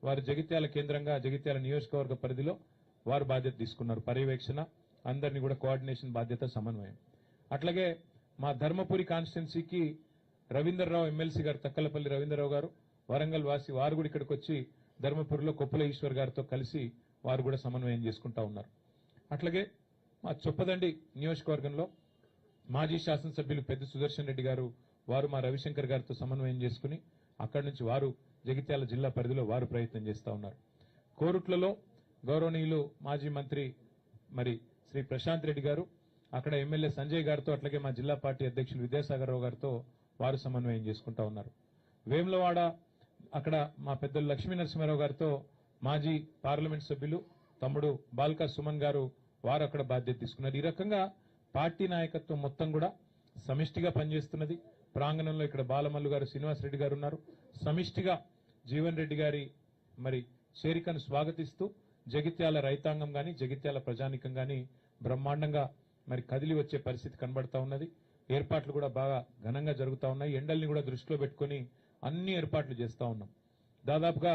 వారు జగిత్యాల కేంద్రంగా జగిత్యాల నియోజకవర్గ పరిధిలో వారు బాధ్యత తీసుకున్నారు. పర్యవేక్షణ, అందరినీ కూడా కోఆర్డినేషన్ బాధ్యత, సమన్వయం. అట్లాగే మా ధర్మపురి కాన్స్టిట్యున్సీకి రవీందర్రావు ఎమ్మెల్సీ గారు, తక్కలపల్లి రవీందర్రావు గారు వరంగల్ వాసి, వారు కూడా ఇక్కడికి వచ్చి ధర్మపురిలో కొప్పుల ఈశ్వర్ గారితో కలిసి వారు కూడా సమన్వయం చేసుకుంటా ఉన్నారు. అట్లాగే మా చొప్పదండి నియోజకవర్గంలో మాజీ శాసనసభ్యులు పెద్ద సుదర్శన్ రెడ్డి గారు, వారు మా రవిశంకర్ గారితో సమన్వయం చేసుకుని అక్కడి నుంచి వారు జగిత్యాల జిల్లా పరిధిలో వారు ప్రయత్నం చేస్తా ఉన్నారు. కోరుట్లలో గౌరవనీయులు మాజీ మంత్రి మరి శ్రీ ప్రశాంత్ రెడ్డి గారు, అక్కడ ఎమ్మెల్యే సంజయ్ గారితో, అట్లాగే మా జిల్లా పార్టీ అధ్యక్షులు విద్యాసాగర్ రావు గారితో వారు సమన్వయం చేసుకుంటా ఉన్నారు. వేములవాడ అక్కడ మా పెద్దలు లక్ష్మీ నరసింహారావు గారితో మాజీ పార్లమెంట్ సభ్యులు తమ్ముడు బాల్కా సుమన్ గారు వారు అక్కడ బాధ్యత తీసుకున్నారు. ఈ రకంగా పార్టీ నాయకత్వం మొత్తం కూడా సమిష్టిగా పనిచేస్తున్నది. ప్రాంగణంలో ఇక్కడ బాలమల్లు గారు, శ్రీనివాసరెడ్డి గారు ఉన్నారు. సమిష్టిగా జీవన్ రెడ్డి గారి మరి చేరికను స్వాగతిస్తూ జగిత్యాల రైతాంగం గాని, జగిత్యాల ప్రజానికం గాని బ్రహ్మాండంగా మరి కదిలి వచ్చే పరిస్థితి కనబడతా ఉన్నది. ఏర్పాట్లు కూడా బాగా ఘనంగా జరుగుతా ఉన్నాయి. ఎండల్ని కూడా దృష్టిలో పెట్టుకుని అన్ని ఏర్పాట్లు చేస్తా ఉన్నాం. దాదాపుగా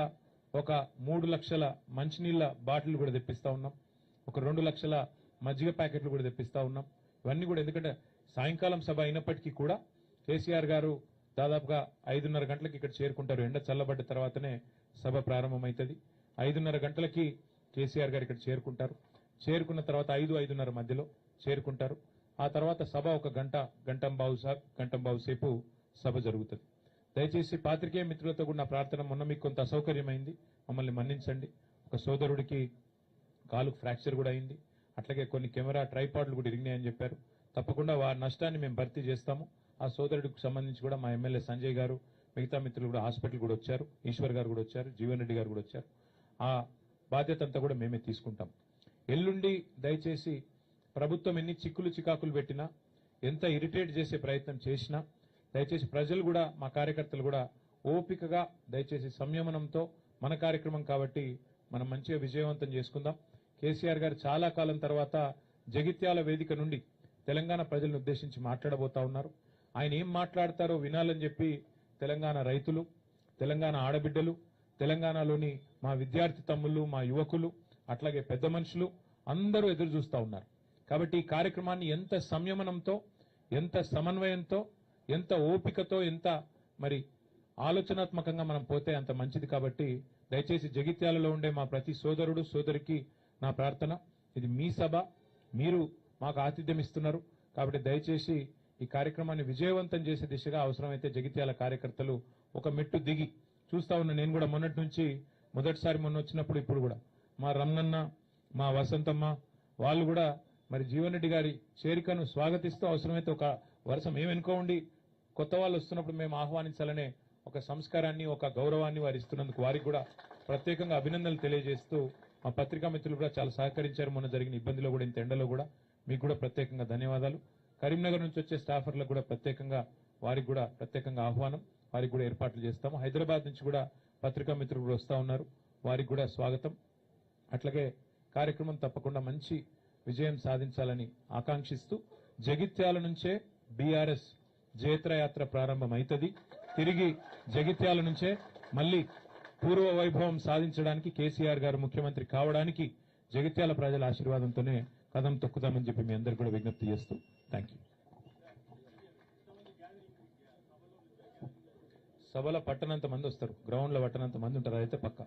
ఒక 3 లక్షల మంచినీళ్ల బాటిల్ కూడా తెప్పిస్తా ఉన్నాం. ఒక 2 లక్షల మజ్జిగ ప్యాకెట్లు కూడా తెప్పిస్తా ఉన్నాం. ఇవన్నీ కూడా ఎందుకంటే సాయంకాలం సభ అయినప్పటికీ కూడా కేసీఆర్ గారు దాదాపుగా 5:30 గంటలకు ఇక్కడ చేరుకుంటారు. ఎండ చల్లబడ్డ తర్వాతనే సభ ప్రారంభమవుతుంది. 5:30 గంటలకి కేసీఆర్ గారు ఇక్కడ చేరుకుంటారు. చేరుకున్న తర్వాత 5-5:30 మధ్యలో చేరుకుంటారు. ఆ తర్వాత సభ ఒక గంటంబావు సేపు సభ జరుగుతుంది. దయచేసి పాత్రికేయ మిత్రులతో కూడా నా ప్రార్థన, మొన్న మీకు కొంత అసౌకర్యమైంది, మమ్మల్ని మన్నించండి. ఒక సోదరుడికి కాలుకు ఫ్రాక్చర్ కూడా అయింది. అట్లాగే కొన్ని కెమెరా ట్రైపాడ్లు కూడా ఇరిగినాయని చెప్పారు. తప్పకుండా వారి నష్టాన్ని మేము భర్తీ చేస్తాము. ఆ సోదరుడికి సంబంధించి కూడా మా ఎమ్మెల్యే సంజయ్ గారు, మిగతా మిత్రులు కూడా హాస్పిటల్ కూడా వచ్చారు. ఈశ్వర్ గారు కూడా వచ్చారు, జీవన్ రెడ్డి గారు కూడా వచ్చారు. ఆ బాధ్యత అంతా కూడా మేమే తీసుకుంటాం. ఎల్లుండి దయచేసి ప్రభుత్వం ఎన్ని చిక్కులు చికాకులు పెట్టినా, ఎంత ఇరిటేట్ చేసే ప్రయత్నం చేసినా దయచేసి ప్రజలు కూడా, మా కార్యకర్తలు కూడా ఓపికగా దయచేసి సంయమనంతో మన కార్యక్రమం కాబట్టి మనం మంచిగా విజయవంతం చేసుకుందాం. కేసీఆర్ గారు చాలా కాలం తర్వాత జగిత్యాల వేదిక నుండి తెలంగాణ ప్రజలను ఉద్దేశించి మాట్లాడబోతా ఉన్నారు. ఆయన ఏం మాట్లాడతారో వినాలని చెప్పి తెలంగాణ రైతులు, తెలంగాణ ఆడబిడ్డలు, తెలంగాణలోని మా విద్యార్థి తమ్ముళ్ళు, మా యువకులు, అట్లాగే పెద్ద మనుషులు అందరూ ఎదురు చూస్తా ఉన్నారు. కాబట్టి ఈ కార్యక్రమాన్ని ఎంత సంయమనంతో, ఎంత సమన్వయంతో, ఎంత ఓపికతో, ఎంత మరి ఆలోచనాత్మకంగా మనం పోతే అంత మంచిది. కాబట్టి దయచేసి జగిత్యాలలో ఉండే మా ప్రతి సోదరుడు సోదరికి నా ప్రార్థన, ఇది మీ సభ, మీరు మాకు ఆతిథ్యం ఇస్తున్నారు. కాబట్టి దయచేసి ఈ కార్యక్రమాన్ని విజయవంతం చేసే దిశగా అవసరమైతే జగిత్యాల కార్యకర్తలు ఒక మెట్టు దిగి చూస్తా ఉన్నా. నేను కూడా మొన్నటి నుంచి, మొదటిసారి మొన్న వచ్చినప్పుడు ఇప్పుడు కూడా మా రమణన్న, మా వసంతమ్మ వాళ్ళు కూడా మరి జీవన్ రెడ్డి గారి చేరికను స్వాగతిస్తూ అవసరమైతే ఒక వరుస మేము ఎన్నుకోండి, కొత్త వాళ్ళు వస్తున్నప్పుడు మేము ఆహ్వానించాలనే ఒక సంస్కారాన్ని, ఒక గౌరవాన్ని వారు ఇస్తున్నందుకు వారికి కూడా ప్రత్యేకంగా అభినందనలు తెలియజేస్తూ, మా పత్రికా మిత్రులు కూడా చాలా సహకరించారు. మొన్న జరిగిన ఇబ్బందిలో కూడా, ఇంత ఎండలో కూడా మీకు కూడా ప్రత్యేకంగా ధన్యవాదాలు. కరీంనగర్ నుంచి వచ్చే స్టాఫర్లకు కూడా ప్రత్యేకంగా, వారికి కూడా ప్రత్యేకంగా ఆహ్వానం, వారికి కూడా ఏర్పాట్లు చేస్తాము. హైదరాబాద్ నుంచి కూడా పత్రికా మిత్రులు కూడా వస్తా ఉన్నారు, వారికి కూడా స్వాగతం. అట్లాగే కార్యక్రమం తప్పకుండా మంచి విజయం సాధించాలని ఆకాంక్షిస్తూ, జగిత్యాల నుంచే బీఆర్ఎస్ జయత్రయాత్ర ప్రారంభమైతది. తిరిగి జగిత్యాల నుంచే మళ్లీ పూర్వ వైభవం సాధించడానికి, కేసీఆర్ గారు ముఖ్యమంత్రి కావడానికి జగిత్యాల ప్రజల ఆశీర్వాదంతోనే కదం తొక్కుదామని చెప్పి మీ అందరికీ కూడా విజ్ఞప్తి చేస్తూ థ్యాంక్ యూ. సభలో పట్టనంత మంది వస్తారు, గ్రౌండ్ లో పట్టనంత మంది ఉంటారు, అయితే పక్కా.